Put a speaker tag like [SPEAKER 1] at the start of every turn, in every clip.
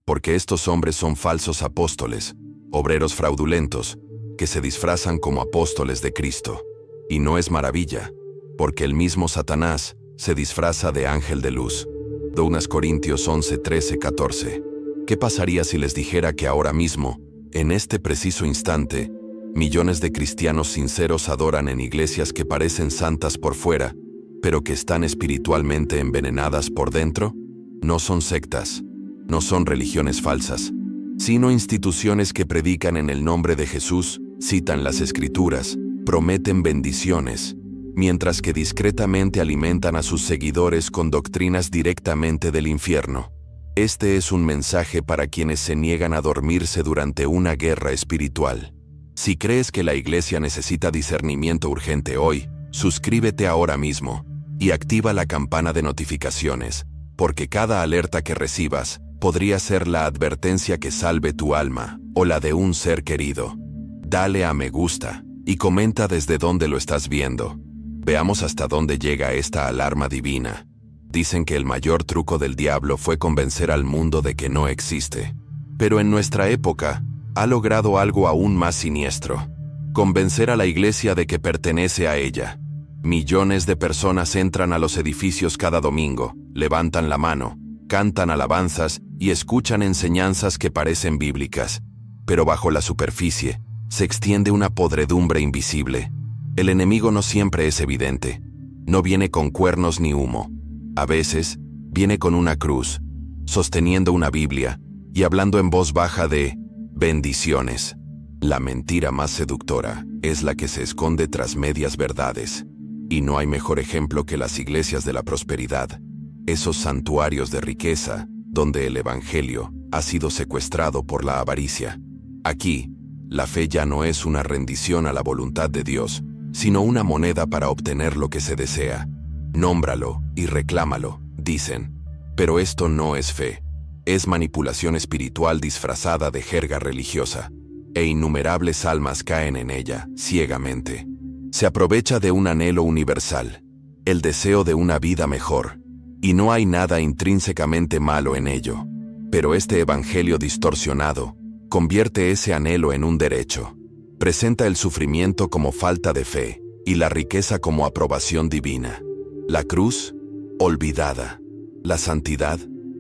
[SPEAKER 1] porque estos hombres son falsos apóstoles, obreros fraudulentos, que se disfrazan como apóstoles de Cristo. Y no es maravilla, porque el mismo Satanás se disfraza de ángel de luz. 2 Corintios 11, 13, 14. ¿Qué pasaría si les dijera que ahora mismo, en este preciso instante, millones de cristianos sinceros adoran en iglesias que parecen santas por fuera, pero que están espiritualmente envenenadas por dentro? No son sectas, no son religiones falsas, sino instituciones que predican en el nombre de Jesús, citan las Escrituras, prometen bendiciones, mientras que discretamente alimentan a sus seguidores con doctrinas directamente del infierno. Este es un mensaje para quienes se niegan a dormirse durante una guerra espiritual. Si crees que la iglesia necesita discernimiento urgente hoy, suscríbete ahora mismo y activa la campana de notificaciones, porque cada alerta que recibas podría ser la advertencia que salve tu alma o la de un ser querido. Dale a me gusta y comenta desde dónde lo estás viendo. Veamos hasta dónde llega esta alarma divina. Dicen que el mayor truco del diablo fue convencer al mundo de que no existe. Pero en nuestra época, ha logrado algo aún más siniestro: convencer a la iglesia de que pertenece a ella. Millones de personas entran a los edificios cada domingo, levantan la mano, cantan alabanzas y escuchan enseñanzas que parecen bíblicas. Pero bajo la superficie, se extiende una podredumbre invisible. El enemigo no siempre es evidente. No viene con cuernos ni humo. A veces, viene con una cruz, sosteniendo una Biblia y hablando en voz baja de bendiciones. La mentira más seductora es la que se esconde tras medias verdades. Y no hay mejor ejemplo que las iglesias de la prosperidad, esos santuarios de riqueza donde el evangelio ha sido secuestrado por la avaricia. Aquí, la fe ya no es una rendición a la voluntad de Dios, sino una moneda para obtener lo que se desea. Nómbralo y reclámalo, dicen. Pero esto no es fe. Es manipulación espiritual disfrazada de jerga religiosa. E innumerables almas caen en ella, ciegamente. Se aprovecha de un anhelo universal, el deseo de una vida mejor. Y no hay nada intrínsecamente malo en ello. Pero este evangelio distorsionado convierte ese anhelo en un derecho. Presenta el sufrimiento como falta de fe y la riqueza como aprobación divina. La cruz, olvidada. La santidad,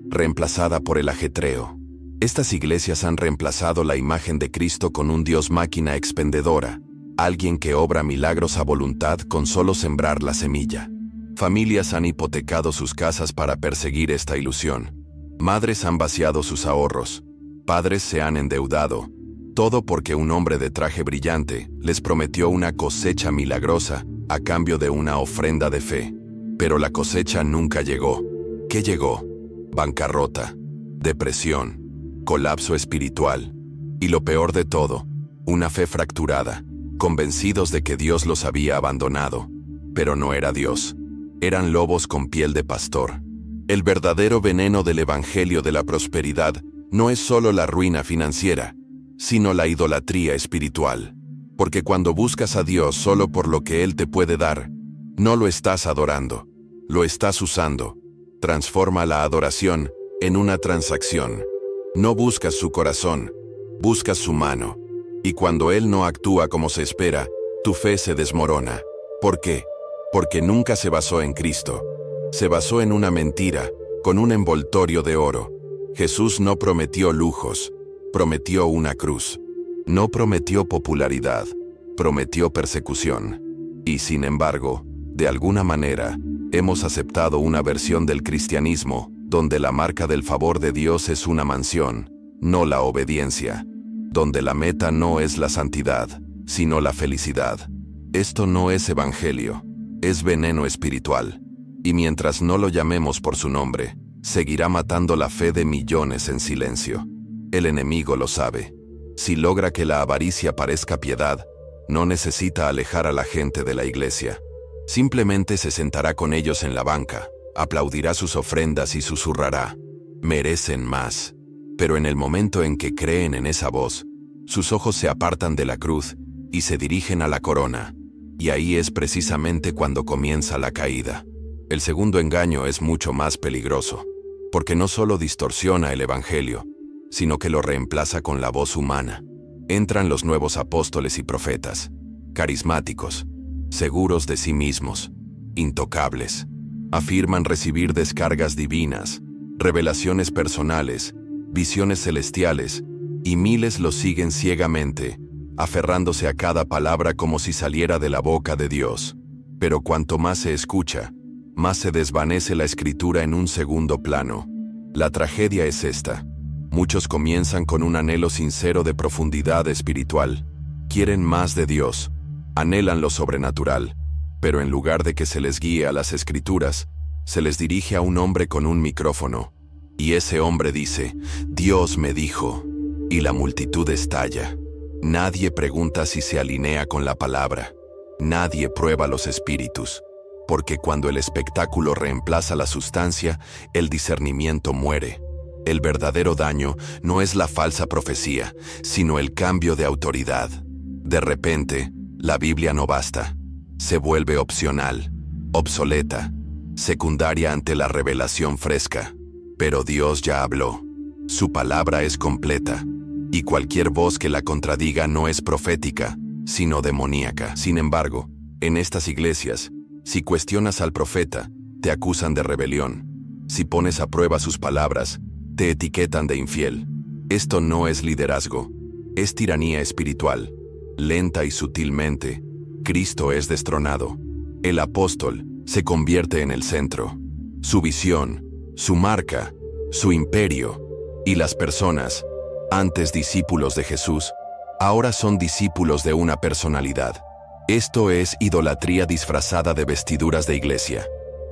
[SPEAKER 1] reemplazada por el ajetreo. Estas iglesias han reemplazado la imagen de Cristo con un Dios máquina expendedora, alguien que obra milagros a voluntad con solo sembrar la semilla. Familias han hipotecado sus casas para perseguir esta ilusión. Madres han vaciado sus ahorros. Padres se han endeudado. Todo porque un hombre de traje brillante les prometió una cosecha milagrosa a cambio de una ofrenda de fe. Pero la cosecha nunca llegó. ¿Qué llegó? Bancarrota, depresión, colapso espiritual. Y lo peor de todo, una fe fracturada, convencidos de que Dios los había abandonado. Pero no era Dios. Eran lobos con piel de pastor. El verdadero veneno del evangelio de la prosperidad no es solo la ruina financiera, sino la idolatría espiritual. Porque cuando buscas a Dios solo por lo que Él te puede dar, no lo estás adorando, lo estás usando. Transforma la adoración en una transacción. No buscas su corazón, buscas su mano. Y cuando Él no actúa como se espera, tu fe se desmorona. ¿Por qué? Porque nunca se basó en Cristo. Se basó en una mentira, con un envoltorio de oro. Jesús no prometió lujos, prometió una cruz. No prometió popularidad, prometió persecución. Y sin embargo, de alguna manera, hemos aceptado una versión del cristianismo donde la marca del favor de Dios es una mansión, no la obediencia. Donde la meta no es la santidad, sino la felicidad. Esto no es evangelio, es veneno espiritual. Y mientras no lo llamemos por su nombre, seguirá matando la fe de millones en silencio. El enemigo lo sabe. Si logra que la avaricia parezca piedad, no necesita alejar a la gente de la iglesia. Simplemente se sentará con ellos en la banca, aplaudirá sus ofrendas y susurrará: merecen más. Pero en el momento en que creen en esa voz, sus ojos se apartan de la cruz y se dirigen a la corona. Y ahí es precisamente cuando comienza la caída. El segundo engaño es mucho más peligroso, porque no solo distorsiona el evangelio, sino que lo reemplaza con la voz humana. Entran los nuevos apóstoles y profetas, carismáticos, seguros de sí mismos, intocables. Afirman recibir descargas divinas, revelaciones personales, visiones celestiales, y miles los siguen ciegamente, aferrándose a cada palabra como si saliera de la boca de Dios. Pero cuanto más se escucha, más se desvanece la escritura en un segundo plano. La tragedia es esta. Muchos comienzan con un anhelo sincero de profundidad espiritual. Quieren más de Dios, anhelan lo sobrenatural, pero en lugar de que se les guíe a las escrituras, se les dirige a un hombre con un micrófono. Y ese hombre dice, Dios me dijo, y la multitud estalla. Nadie pregunta si se alinea con la palabra. Nadie prueba los espíritus, porque cuando el espectáculo reemplaza la sustancia, el discernimiento muere. El verdadero daño no es la falsa profecía, sino el cambio de autoridad. De repente, la Biblia no basta. Se vuelve opcional, obsoleta, secundaria ante la revelación fresca. Pero Dios ya habló. Su palabra es completa, y cualquier voz que la contradiga no es profética, sino demoníaca. Sin embargo, en estas iglesias, si cuestionas al profeta, te acusan de rebelión. Si pones a prueba sus palabras, te etiquetan de infiel. Esto no es liderazgo, es tiranía espiritual. Lenta y sutilmente, Cristo es destronado. El apóstol se convierte en el centro. Su visión, su marca, su imperio, y las personas, antes discípulos de Jesús, ahora son discípulos de una personalidad. Esto es idolatría disfrazada de vestiduras de iglesia,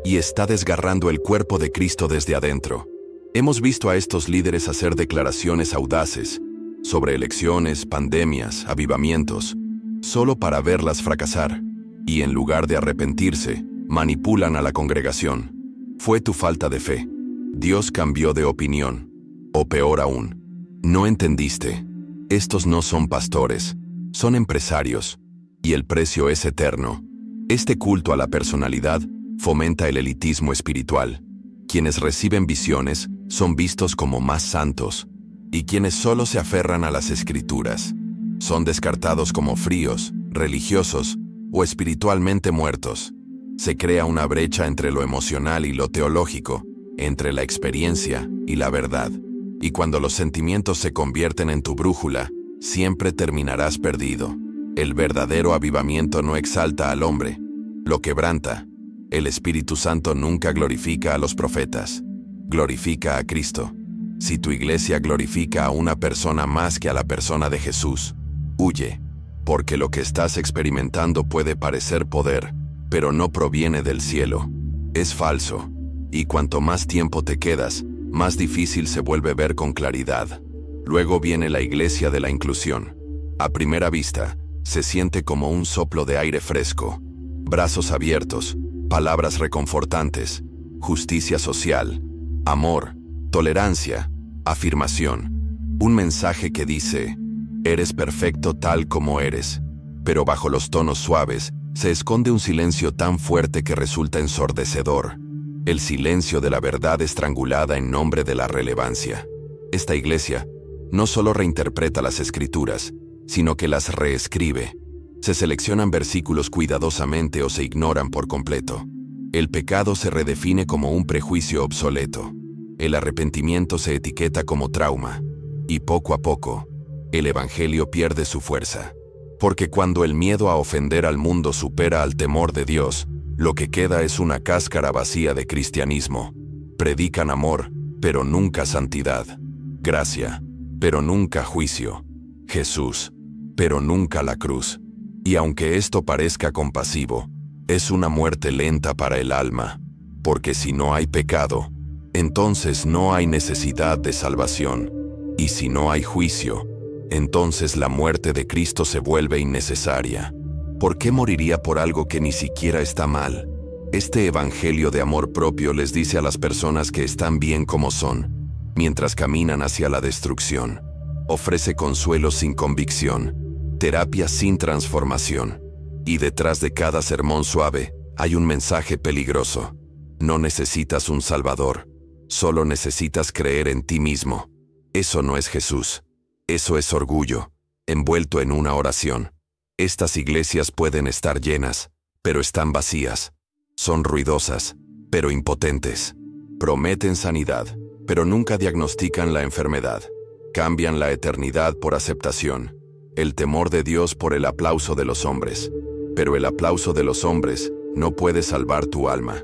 [SPEAKER 1] y está desgarrando el cuerpo de Cristo desde adentro. Hemos visto a estos líderes hacer declaraciones audaces sobre elecciones, pandemias, avivamientos, solo para verlas fracasar, y en lugar de arrepentirse, manipulan a la congregación. Fue tu falta de fe. Dios cambió de opinión. O peor aún, no entendiste. Estos no son pastores, son empresarios, y el precio es eterno. Este culto a la personalidad fomenta el elitismo espiritual. Quienes reciben visiones son vistos como más santos, y quienes solo se aferran a las escrituras son descartados como fríos, religiosos o espiritualmente muertos. Se crea una brecha entre lo emocional y lo teológico, entre la experiencia y la verdad. Y cuando los sentimientos se convierten en tu brújula, siempre terminarás perdido. El verdadero avivamiento no exalta al hombre, lo quebranta. El Espíritu Santo nunca glorifica a los profetas, glorifica a Cristo. Si tu iglesia glorifica a una persona más que a la persona de Jesús, huye, porque lo que estás experimentando puede parecer poder, pero no proviene del cielo. Es falso, y cuanto más tiempo te quedas, más difícil se vuelve ver con claridad. Luego viene la iglesia de la inclusión. A primera vista, se siente como un soplo de aire fresco, brazos abiertos, palabras reconfortantes, justicia social, amor, tolerancia, afirmación. Un mensaje que dice, eres perfecto tal como eres, pero bajo los tonos suaves se esconde un silencio tan fuerte que resulta ensordecedor. El silencio de la verdad estrangulada en nombre de la relevancia. Esta iglesia no solo reinterpreta las escrituras, sino que las reescribe. Se seleccionan versículos cuidadosamente o se ignoran por completo. El pecado se redefine como un prejuicio obsoleto. El arrepentimiento se etiqueta como trauma. Y poco a poco, el evangelio pierde su fuerza. Porque cuando el miedo a ofender al mundo supera al temor de Dios, lo que queda es una cáscara vacía de cristianismo. Predican amor, pero nunca santidad. Gracia, pero nunca juicio. Jesús, pero nunca la cruz. Y aunque esto parezca compasivo, es una muerte lenta para el alma. Porque si no hay pecado, entonces no hay necesidad de salvación. Y si no hay juicio, entonces la muerte de Cristo se vuelve innecesaria. ¿Por qué moriría por algo que ni siquiera está mal? Este evangelio de amor propio les dice a las personas que están bien como son, mientras caminan hacia la destrucción. Ofrece consuelo sin convicción, terapia sin transformación. Y detrás de cada sermón suave hay un mensaje peligroso. No necesitas un salvador, solo necesitas creer en ti mismo. Eso no es Jesús. Eso es orgullo, envuelto en una oración. Estas iglesias pueden estar llenas, pero están vacías. Son ruidosas, pero impotentes. Prometen sanidad, pero nunca diagnostican la enfermedad. Cambian la eternidad por aceptación, el temor de Dios por el aplauso de los hombres. Pero el aplauso de los hombres no puede salvar tu alma.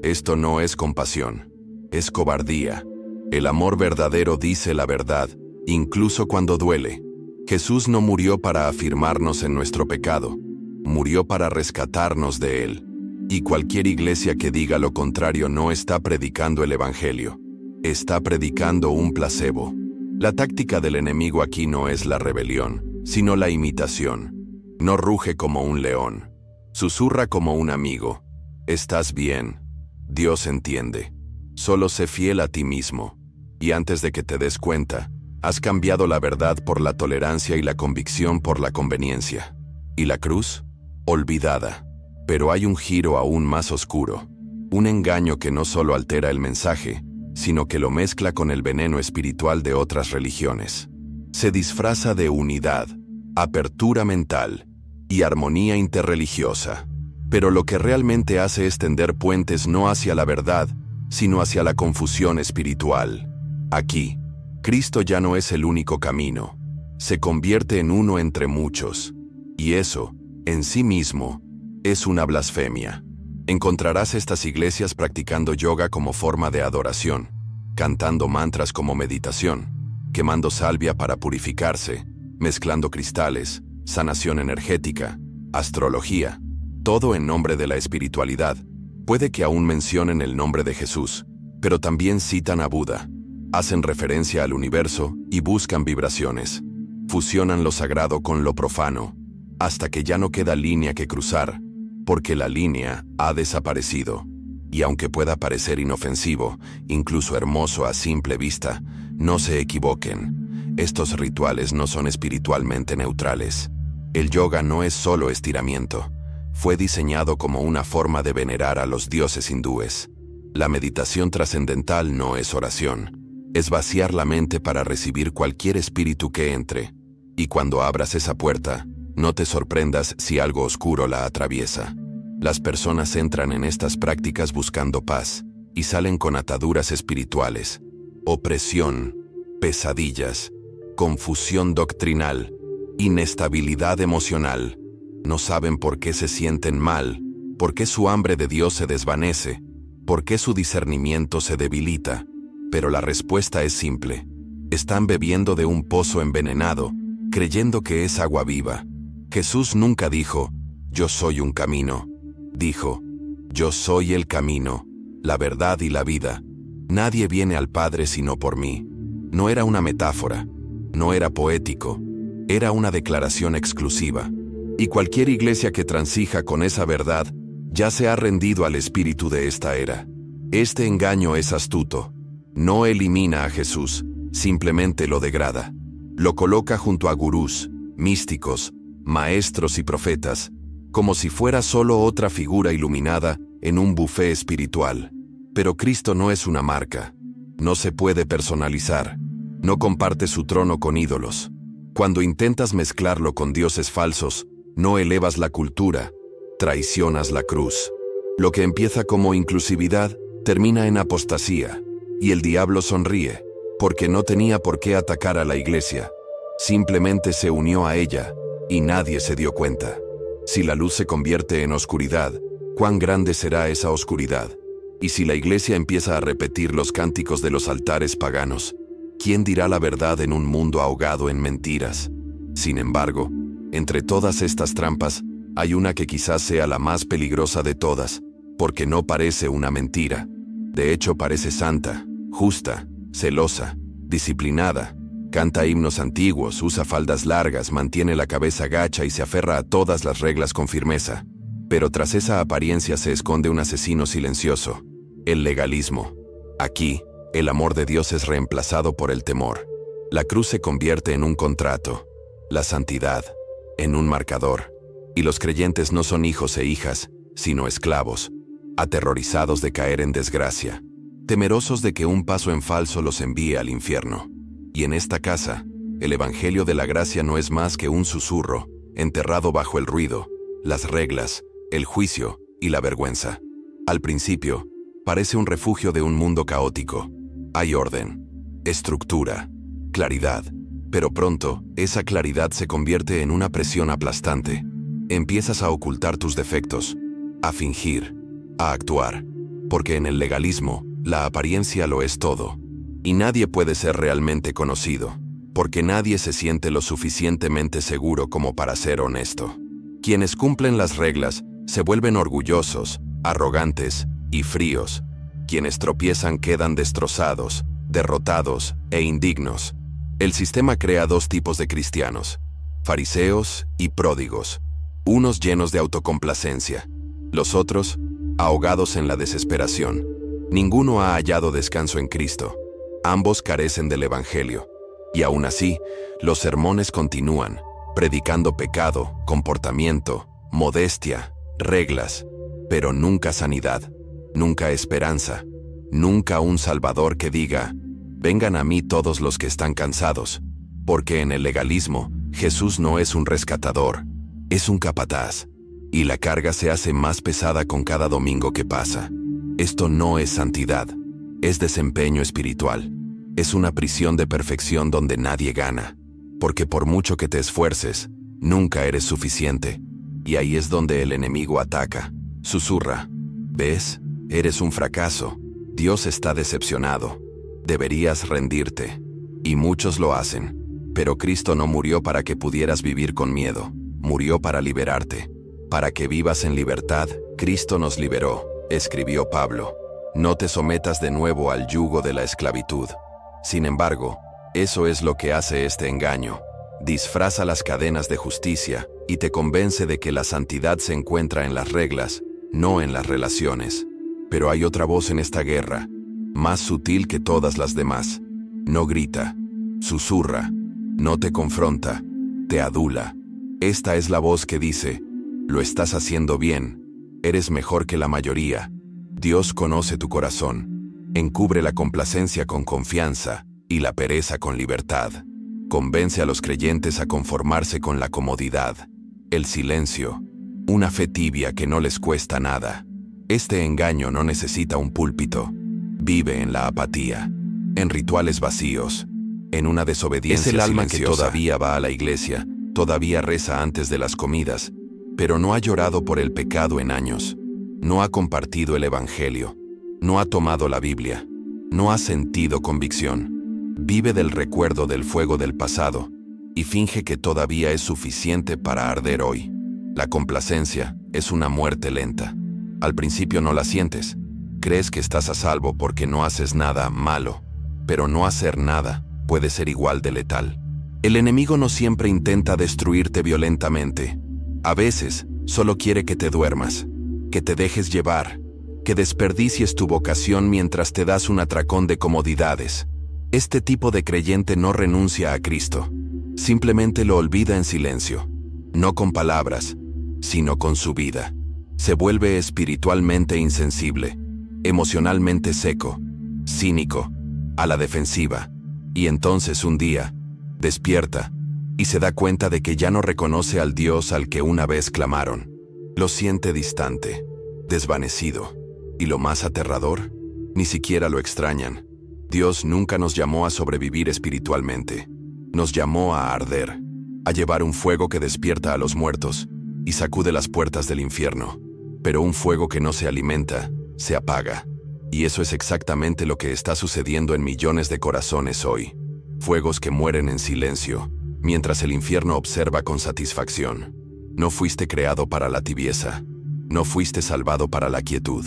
[SPEAKER 1] Esto no es compasión, es cobardía. El amor verdadero dice la verdad, incluso cuando duele. Jesús no murió para afirmarnos en nuestro pecado, murió para rescatarnos de él. Y cualquier iglesia que diga lo contrario no está predicando el Evangelio, está predicando un placebo. La táctica del enemigo aquí no es la rebelión, sino la imitación. No ruge como un león, susurra como un amigo. Estás bien, Dios entiende. Solo sé fiel a ti mismo. Y antes de que te des cuenta, has cambiado la verdad por la tolerancia y la convicción por la conveniencia. ¿Y la cruz? Olvidada. Pero hay un giro aún más oscuro. Un engaño que no solo altera el mensaje, sino que lo mezcla con el veneno espiritual de otras religiones. Se disfraza de unidad, apertura mental y armonía interreligiosa. Pero lo que realmente hace es tender puentes no hacia la verdad, sino hacia la confusión espiritual. Aquí, Cristo ya no es el único camino. Se convierte en uno entre muchos. Y eso, en sí mismo, es una blasfemia. Encontrarás estas iglesias practicando yoga como forma de adoración, cantando mantras como meditación, quemando salvia para purificarse, mezclando cristales, sanación energética, astrología, todo en nombre de la espiritualidad. Puede que aún mencionen el nombre de Jesús, pero también citan a Buda. Hacen referencia al universo y buscan vibraciones. Fusionan lo sagrado con lo profano, hasta que ya no queda línea que cruzar, porque la línea ha desaparecido. Y aunque pueda parecer inofensivo, incluso hermoso a simple vista, no se equivoquen. Estos rituales no son espiritualmente neutrales. El yoga no es solo estiramiento. Fue diseñado como una forma de venerar a los dioses hindúes. La meditación trascendental no es oración. Es vaciar la mente para recibir cualquier espíritu que entre. Y cuando abras esa puerta, no te sorprendas si algo oscuro la atraviesa. Las personas entran en estas prácticas buscando paz y salen con ataduras espirituales, opresión, pesadillas, confusión doctrinal, inestabilidad emocional. No saben por qué se sienten mal, por qué su hambre de Dios se desvanece, por qué su discernimiento se debilita. Pero la respuesta es simple. Están bebiendo de un pozo envenenado, creyendo que es agua viva. Jesús nunca dijo, yo soy un camino. Dijo, yo soy el camino, la verdad y la vida. Nadie viene al Padre sino por mí. No era una metáfora, no era poético, era una declaración exclusiva. Y cualquier iglesia que transija con esa verdad ya se ha rendido al espíritu de esta era. Este engaño es astuto. No elimina a Jesús, simplemente lo degrada. Lo coloca junto a gurús, místicos, maestros y profetas, como si fuera solo otra figura iluminada en un buffet espiritual. Pero Cristo no es una marca. No se puede personalizar. No comparte su trono con ídolos. Cuando intentas mezclarlo con dioses falsos, no elevas la cultura, traicionas la cruz. Lo que empieza como inclusividad termina en apostasía. Y el diablo sonríe, porque no tenía por qué atacar a la iglesia. Simplemente se unió a ella, y nadie se dio cuenta. Si la luz se convierte en oscuridad, ¿cuán grande será esa oscuridad? Y si la iglesia empieza a repetir los cánticos de los altares paganos, ¿quién dirá la verdad en un mundo ahogado en mentiras? Sin embargo, entre todas estas trampas, hay una que quizás sea la más peligrosa de todas, porque no parece una mentira. De hecho, parece santa, justa, celosa, disciplinada. Canta himnos antiguos, usa faldas largas, mantiene la cabeza gacha y se aferra a todas las reglas con firmeza. Pero tras esa apariencia se esconde un asesino silencioso, el legalismo. Aquí, el amor de Dios es reemplazado por el temor. La cruz se convierte en un contrato, la santidad, en un marcador. Y los creyentes no son hijos e hijas, sino esclavos, aterrorizados de caer en desgracia, temerosos de que un paso en falso los envíe al infierno. Y en esta casa, el Evangelio de la Gracia no es más que un susurro, enterrado bajo el ruido, las reglas, el juicio y la vergüenza. Al principio, parece un refugio de un mundo caótico. Hay orden, estructura, claridad, pero pronto esa claridad se convierte en una presión aplastante. Empiezas a ocultar tus defectos, a fingir, a actuar, porque en el legalismo, la apariencia lo es todo. Y nadie puede ser realmente conocido, porque nadie se siente lo suficientemente seguro como para ser honesto. Quienes cumplen las reglas se vuelven orgullosos, arrogantes y fríos. Quienes tropiezan quedan destrozados, derrotados e indignos. El sistema crea dos tipos de cristianos, fariseos y pródigos, unos llenos de autocomplacencia, los otros ahogados en la desesperación. Ninguno ha hallado descanso en Cristo. Ambos carecen del Evangelio. Y aún así, los sermones continúan, predicando pecado, comportamiento, modestia, reglas, pero nunca sanidad, nunca esperanza, nunca un Salvador que diga, vengan a mí todos los que están cansados, porque en el legalismo, Jesús no es un rescatador, es un capataz, y la carga se hace más pesada con cada domingo que pasa. Esto no es santidad, es desempeño espiritual, es una prisión de perfección donde nadie gana, porque por mucho que te esfuerces, nunca eres suficiente, y ahí es donde el enemigo ataca, susurra, ¿ves? Eres un fracaso, Dios está decepcionado, deberías rendirte, y muchos lo hacen, pero Cristo no murió para que pudieras vivir con miedo, murió para liberarte, para que vivas en libertad. Cristo nos liberó, escribió Pablo, no te sometas de nuevo al yugo de la esclavitud. Sin embargo, eso es lo que hace este engaño, disfraza las cadenas de justicia y te convence de que la santidad se encuentra en las reglas, no en las relaciones. Pero hay otra voz en esta guerra, más sutil que todas las demás. No grita, susurra, no te confronta, te adula. Esta es la voz que dice, lo estás haciendo bien, eres mejor que la mayoría. Dios conoce tu corazón, encubre la complacencia con confianza y la pereza con libertad. Convence a los creyentes a conformarse con la comodidad, el silencio, una fe tibia que no les cuesta nada. Este engaño no necesita un púlpito. Vive en la apatía, en rituales vacíos, en una desobediencia silenciosa. Es el alma que todavía va a la iglesia, todavía reza antes de las comidas, pero no ha llorado por el pecado en años, no ha compartido el Evangelio, no ha tomado la Biblia, no ha sentido convicción. Vive del recuerdo del fuego del pasado y finge que todavía es suficiente para arder hoy. La complacencia es una muerte lenta. Al principio no la sientes. Crees que estás a salvo porque no haces nada malo, pero no hacer nada puede ser igual de letal. El enemigo no siempre intenta destruirte violentamente. A veces solo quiere que te duermas, que te dejes llevar, que desperdicies tu vocación mientras te das un atracón de comodidades. Este tipo de creyente no renuncia a Cristo, simplemente lo olvida en silencio, no con palabras, sino con su vida. Se vuelve espiritualmente insensible, emocionalmente seco, cínico, a la defensiva, y entonces un día, despierta, y se da cuenta de que ya no reconoce al Dios al que una vez clamaron. Lo siente distante, desvanecido, y lo más aterrador, ni siquiera lo extrañan. Dios nunca nos llamó a sobrevivir espiritualmente, nos llamó a arder, a llevar un fuego que despierta a los muertos y sacude las puertas del infierno. Pero un fuego que no se alimenta, se apaga. Y eso es exactamente lo que está sucediendo en millones de corazones hoy. Fuegos que mueren en silencio, mientras el infierno observa con satisfacción. No fuiste creado para la tibieza. No fuiste salvado para la quietud.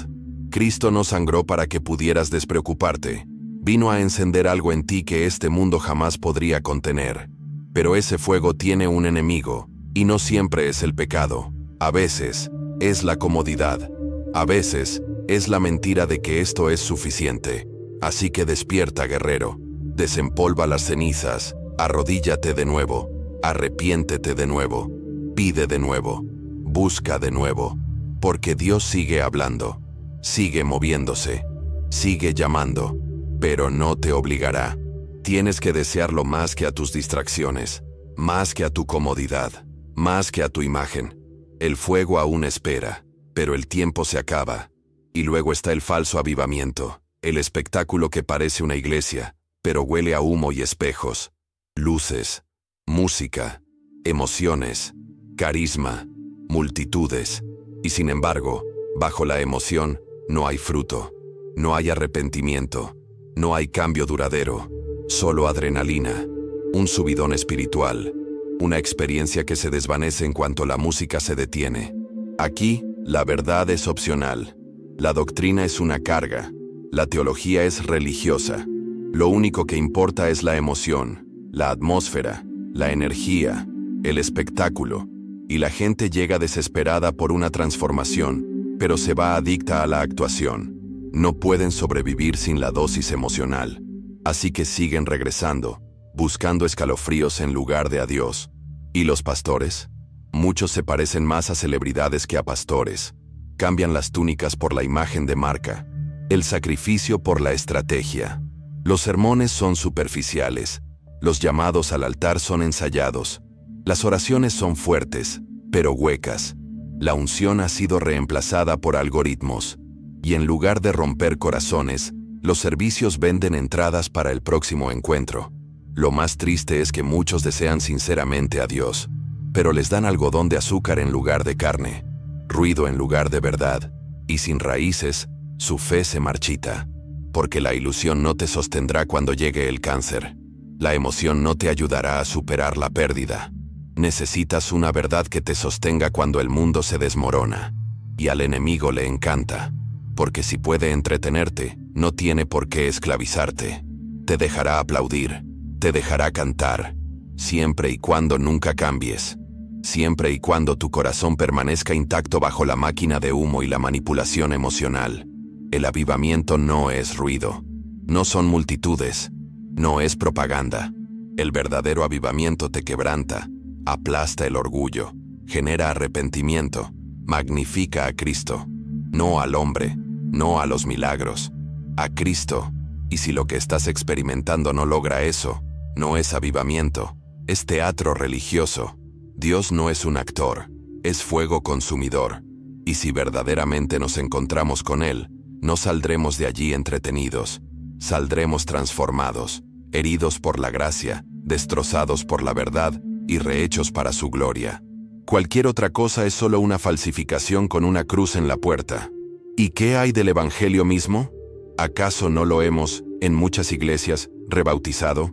[SPEAKER 1] Cristo no sangró para que pudieras despreocuparte. Vino a encender algo en ti que este mundo jamás podría contener. Pero ese fuego tiene un enemigo, y no siempre es el pecado. A veces es la comodidad. A veces es la mentira de que esto es suficiente. Así que despierta, guerrero. Desempolva las cenizas. Arrodíllate de nuevo. Arrepiéntete de nuevo. Pide de nuevo. Busca de nuevo. Porque Dios sigue hablando. Sigue moviéndose. Sigue llamando. Pero no te obligará. Tienes que desearlo más que a tus distracciones, más que a tu comodidad, más que a tu imagen. El fuego aún espera, pero el tiempo se acaba. Y luego está el falso avivamiento, el espectáculo que parece una iglesia, pero huele a humo y espejos. Luces, música, emociones, carisma, multitudes. Y sin embargo, bajo la emoción, no hay fruto, no hay arrepentimiento, no hay cambio duradero, solo adrenalina, un subidón espiritual, una experiencia que se desvanece en cuanto la música se detiene. Aquí, la verdad es opcional, la doctrina es una carga, la teología es religiosa. Lo único que importa es la emoción, la atmósfera, la energía, el espectáculo, y la gente llega desesperada por una transformación, pero se va adicta a la actuación. No pueden sobrevivir sin la dosis emocional, así que siguen regresando, buscando escalofríos en lugar de a Dios. ¿Y los pastores? Muchos se parecen más a celebridades que a pastores. Cambian las túnicas por la imagen de marca, el sacrificio por la estrategia. Los sermones son superficiales, los llamados al altar son ensayados, las oraciones son fuertes, pero huecas. La unción ha sido reemplazada por algoritmos, y en lugar de romper corazones, los servicios venden entradas para el próximo encuentro. Lo más triste es que muchos desean sinceramente a Dios, pero les dan algodón de azúcar en lugar de carne, ruido en lugar de verdad, y sin raíces, su fe se marchita. Porque la ilusión no te sostendrá cuando llegue el cáncer. La emoción no te ayudará a superar la pérdida. Necesitas una verdad que te sostenga cuando el mundo se desmorona. Y al enemigo le encanta. Porque si puede entretenerte, no tiene por qué esclavizarte. Te dejará aplaudir, te dejará cantar, siempre y cuando nunca cambies. Siempre y cuando tu corazón permanezca intacto bajo la máquina de humo y la manipulación emocional. El avivamiento no es ruido, no son multitudes, no es propaganda. El verdadero avivamiento te quebranta, aplasta el orgullo, genera arrepentimiento, magnifica a Cristo, no al hombre, no a los milagros, a Cristo. Y si lo que estás experimentando no logra eso, no es avivamiento, es teatro religioso. Dios no es un actor, es fuego consumidor. Y si verdaderamente nos encontramos con Él, no saldremos de allí entretenidos, saldremos transformados, heridos por la gracia, destrozados por la verdad y rehechos para su gloria. Cualquier otra cosa es solo una falsificación con una cruz en la puerta. ¿Y qué hay del Evangelio mismo? ¿Acaso no lo hemos, en muchas iglesias, rebautizado,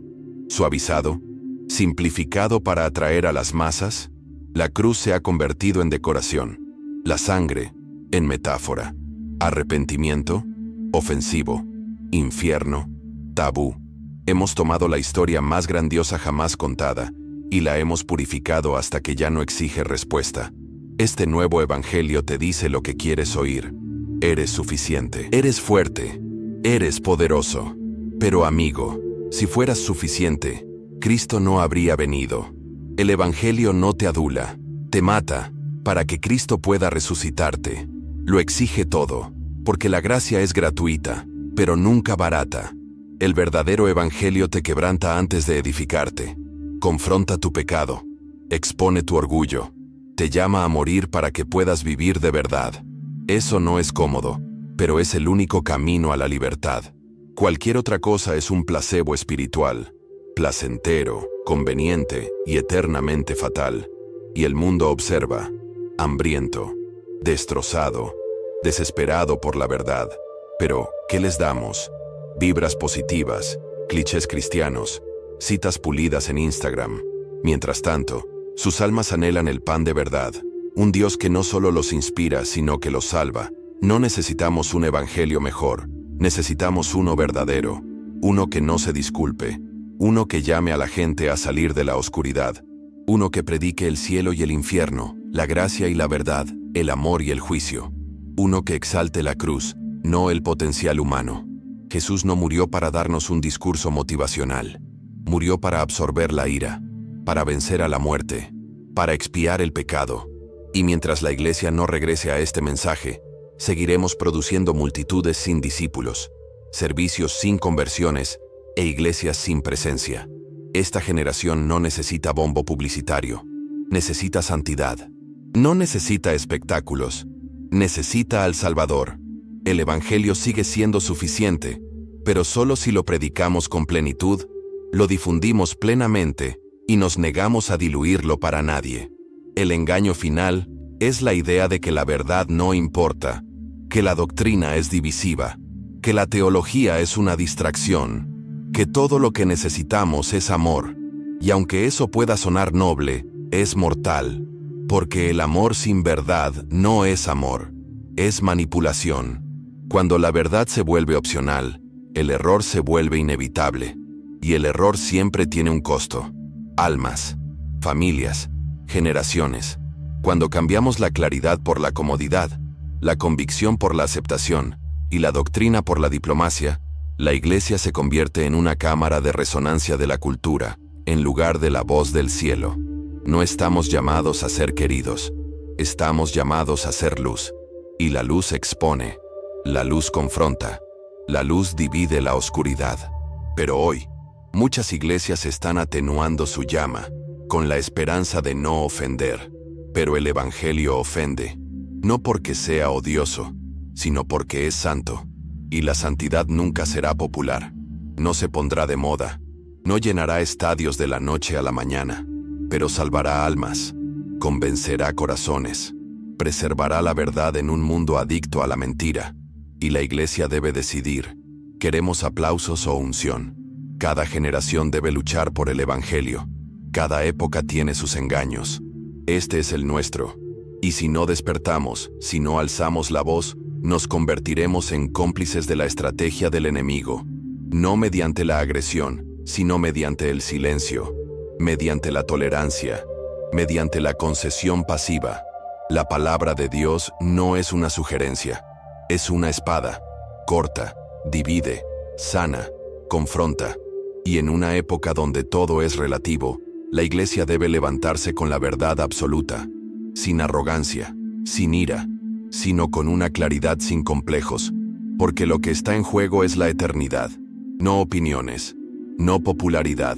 [SPEAKER 1] suavizado, simplificado para atraer a las masas? La cruz se ha convertido en decoración, la sangre, en metáfora. Arrepentimiento, ofensivo, infierno, tabú. Hemos tomado la historia más grandiosa jamás contada y la hemos purificado hasta que ya no exige respuesta. Este nuevo evangelio te dice lo que quieres oír. Eres suficiente, eres fuerte, eres poderoso. Pero amigo, si fueras suficiente, Cristo no habría venido. El evangelio no te adula, te mata, para que Cristo pueda resucitarte. Lo exige todo, porque la gracia es gratuita, pero nunca barata. El verdadero evangelio te quebranta antes de edificarte. Confronta tu pecado, expone tu orgullo, te llama a morir para que puedas vivir de verdad. Eso no es cómodo, pero es el único camino a la libertad. Cualquier otra cosa es un placebo espiritual, placentero, conveniente y eternamente fatal. Y el mundo observa, hambriento, destrozado, desesperado por la verdad. Pero, ¿qué les damos? Vibras positivas, clichés cristianos, citas pulidas en Instagram. Mientras tanto, sus almas anhelan el pan de verdad, un Dios que no solo los inspira, sino que los salva. No necesitamos un evangelio mejor, necesitamos uno verdadero, uno que no se disculpe, uno que llame a la gente a salir de la oscuridad, uno que predique el cielo y el infierno, la gracia y la verdad, el amor y el juicio. Uno que exalte la cruz, no el potencial humano. Jesús no murió para darnos un discurso motivacional. Murió para absorber la ira, para vencer a la muerte, para expiar el pecado. Y mientras la iglesia no regrese a este mensaje, seguiremos produciendo multitudes sin discípulos, servicios sin conversiones e iglesias sin presencia. Esta generación no necesita bombo publicitario, necesita santidad. No necesita espectáculos, necesita al Salvador. El Evangelio sigue siendo suficiente, pero solo si lo predicamos con plenitud, lo difundimos plenamente y nos negamos a diluirlo para nadie. El engaño final es la idea de que la verdad no importa, que la doctrina es divisiva, que la teología es una distracción, que todo lo que necesitamos es amor, y aunque eso pueda sonar noble, es mortal, porque el amor sin verdad no es amor, es manipulación. Cuando la verdad se vuelve opcional, el error se vuelve inevitable, y el error siempre tiene un costo. Almas, familias, generaciones. Cuando cambiamos la claridad por la comodidad, la convicción por la aceptación y la doctrina por la diplomacia, la iglesia se convierte en una cámara de resonancia de la cultura, en lugar de la voz del cielo. No estamos llamados a ser queridos, estamos llamados a ser luz. Y la luz expone, la luz confronta, la luz divide la oscuridad. Pero hoy, muchas iglesias están atenuando su llama, con la esperanza de no ofender. Pero el Evangelio ofende, no porque sea odioso, sino porque es santo. Y la santidad nunca será popular, no se pondrá de moda, no llenará estadios de la noche a la mañana, pero salvará almas, convencerá corazones, preservará la verdad en un mundo adicto a la mentira. Y la iglesia debe decidir, ¿queremos aplausos o unción? Cada generación debe luchar por el Evangelio. Cada época tiene sus engaños. Este es el nuestro. Y si no despertamos, si no alzamos la voz, nos convertiremos en cómplices de la estrategia del enemigo. No mediante la agresión, sino mediante el silencio, mediante la tolerancia, mediante la concesión pasiva. La palabra de Dios no es una sugerencia, es una espada. Corta, divide, sana, confronta. Y en una época donde todo es relativo, la iglesia debe levantarse con la verdad absoluta, sin arrogancia, sin ira, sino con una claridad sin complejos, porque lo que está en juego es la eternidad, no opiniones, no popularidad,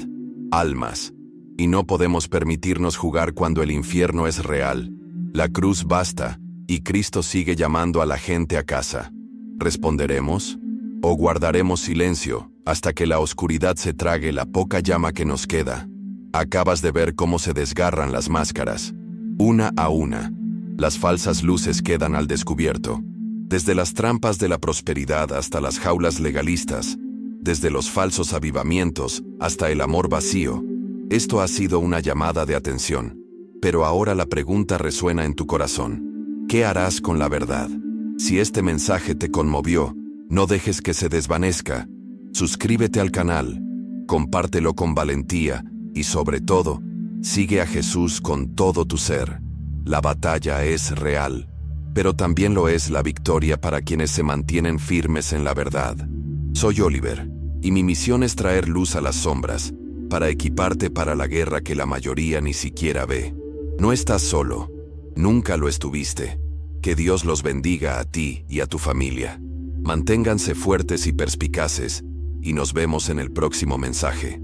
[SPEAKER 1] almas. Y no podemos permitirnos jugar cuando el infierno es real. La cruz basta, y Cristo sigue llamando a la gente a casa. ¿Responderemos? ¿O guardaremos silencio hasta que la oscuridad se trague la poca llama que nos queda? Acabas de ver cómo se desgarran las máscaras, una a una. Las falsas luces quedan al descubierto. Desde las trampas de la prosperidad hasta las jaulas legalistas, desde los falsos avivamientos hasta el amor vacío. Esto ha sido una llamada de atención. Pero ahora la pregunta resuena en tu corazón. ¿Qué harás con la verdad? Si este mensaje te conmovió, no dejes que se desvanezca. Suscríbete al canal, compártelo con valentía y sobre todo, sigue a Jesús con todo tu ser. La batalla es real, pero también lo es la victoria para quienes se mantienen firmes en la verdad. Soy Oliver, y mi misión es traer luz a las sombras, para equiparte para la guerra que la mayoría ni siquiera ve. No estás solo, nunca lo estuviste. Que Dios los bendiga a ti y a tu familia. Manténganse fuertes y perspicaces, y nos vemos en el próximo mensaje.